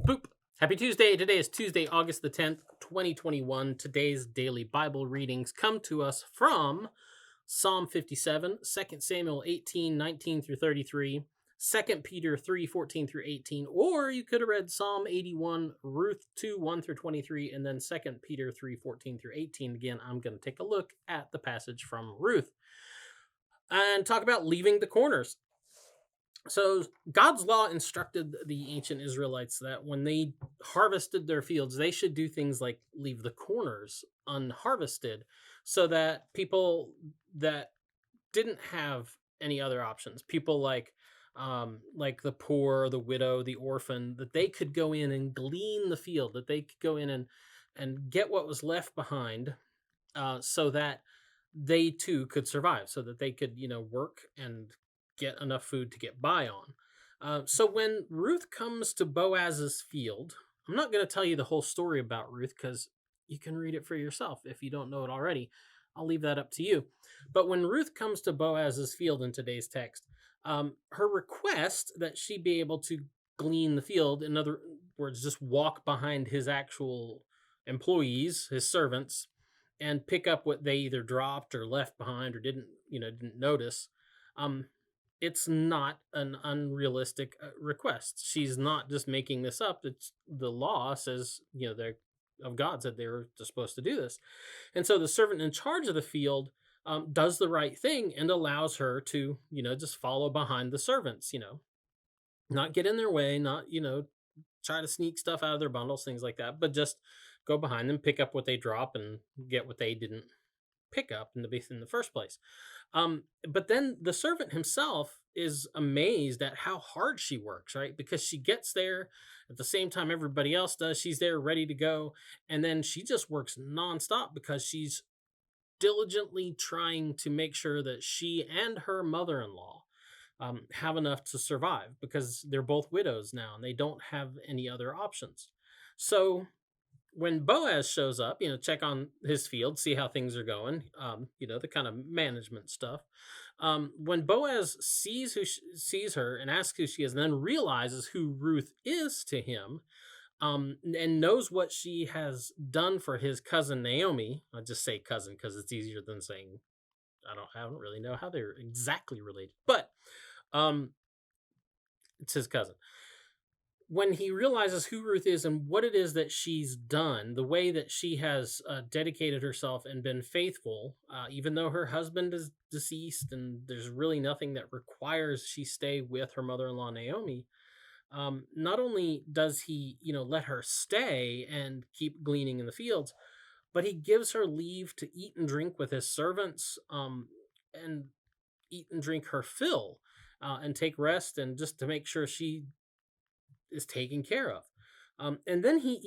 Boop. Happy Tuesday. Today is Tuesday, August the 10th, 2021. Today's daily Bible readings come to us from Psalm 57, 2 Samuel 18, 19 through 33, 2 Peter 3, 14 through 18, or you could have read Psalm 81, Ruth 2, 1 through 23, and then 2 Peter 3, 14 through 18. Again, I'm going to take a look at the passage from Ruth and talk about leaving the corners. So God's law instructed the ancient Israelites that when they harvested their fields, they should do things like leave the corners unharvested so that people that didn't have any other options, people like the poor, the widow, the orphan, that they could go in and glean the field, that they could go in and get what was left behind, so that they too could survive, so that they could, work and get enough food to get by on. So when Ruth comes to Boaz's field, I'm not going to tell you the whole story about Ruth because you can read it for yourself if you don't know it already. I'll leave that up to you. But when Ruth comes to Boaz's field in today's text, her request that she be able to glean the field, in other words, just walk behind his actual employees, his servants, and pick up what they either dropped or left behind or didn't notice. It's not an unrealistic request. She's not just making this up. It's the law says, of God said they were supposed to do this. And so the servant in charge of the field does the right thing and allows her to, just follow behind the servants, not get in their way, not, try to sneak stuff out of their bundles, things like that, but just go behind them, pick up what they drop and get what they didn't pick up in the first place. But then the servant himself is amazed at how hard she works, right? Because she gets there at the same time everybody else does. She's there ready to go. And then she just works nonstop because she's diligently trying to make sure that she and her mother-in-law have enough to survive, because they're both widows now and they don't have any other options. So when Boaz shows up, check on his field, see how things are going, the kind of management stuff. When Boaz sees her and asks who she is, and then realizes who Ruth is to him, and knows what she has done for his cousin Naomi. I just say cousin because it's easier than saying I don't really know how they're exactly related, but it's his cousin. When he realizes who Ruth is and what it is that she's done, the way that she has dedicated herself and been faithful, even though her husband is deceased and there's really nothing that requires she stay with her mother-in-law Naomi, not only does he, let her stay and keep gleaning in the fields, but he gives her leave to eat and drink with his servants, and eat and drink her fill, and take rest, and just to make sure she is taken care of. And then he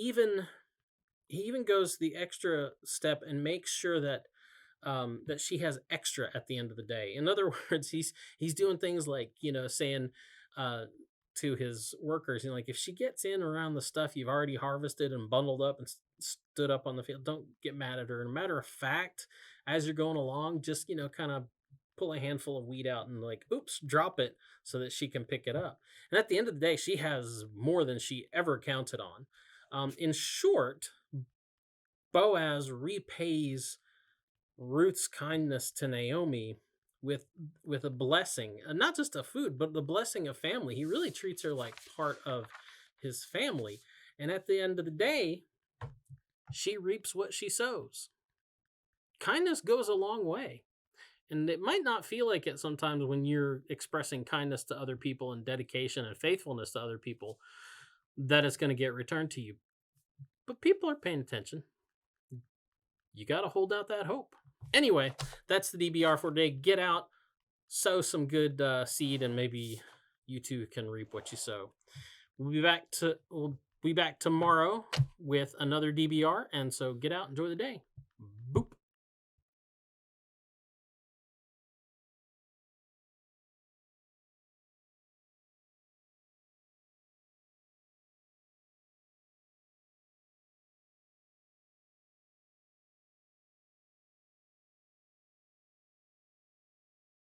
even goes the extra step and makes sure that that she has extra at the end of the day. In other words, he's doing things like, saying to his workers, like, if she gets in around the stuff you've already harvested and bundled up and stood up on the field, don't get mad at her. And a matter of fact, as you're going along, just, kind of pull a handful of wheat out and drop it so that she can pick it up. And at the end of the day, she has more than she ever counted on. In short, Boaz repays Ruth's kindness to Naomi with a blessing, not just of food, but the blessing of family. He really treats her like part of his family. And at the end of the day, she reaps what she sows. Kindness goes a long way. And it might not feel like it sometimes when you're expressing kindness to other people and dedication and faithfulness to other people, that it's going to get returned to you. But people are paying attention. You got to hold out that hope. Anyway, that's the DBR for today. Get out, sow some good seed, and maybe you too can reap what you sow. We'll be back tomorrow with another DBR, and so get out, enjoy the day.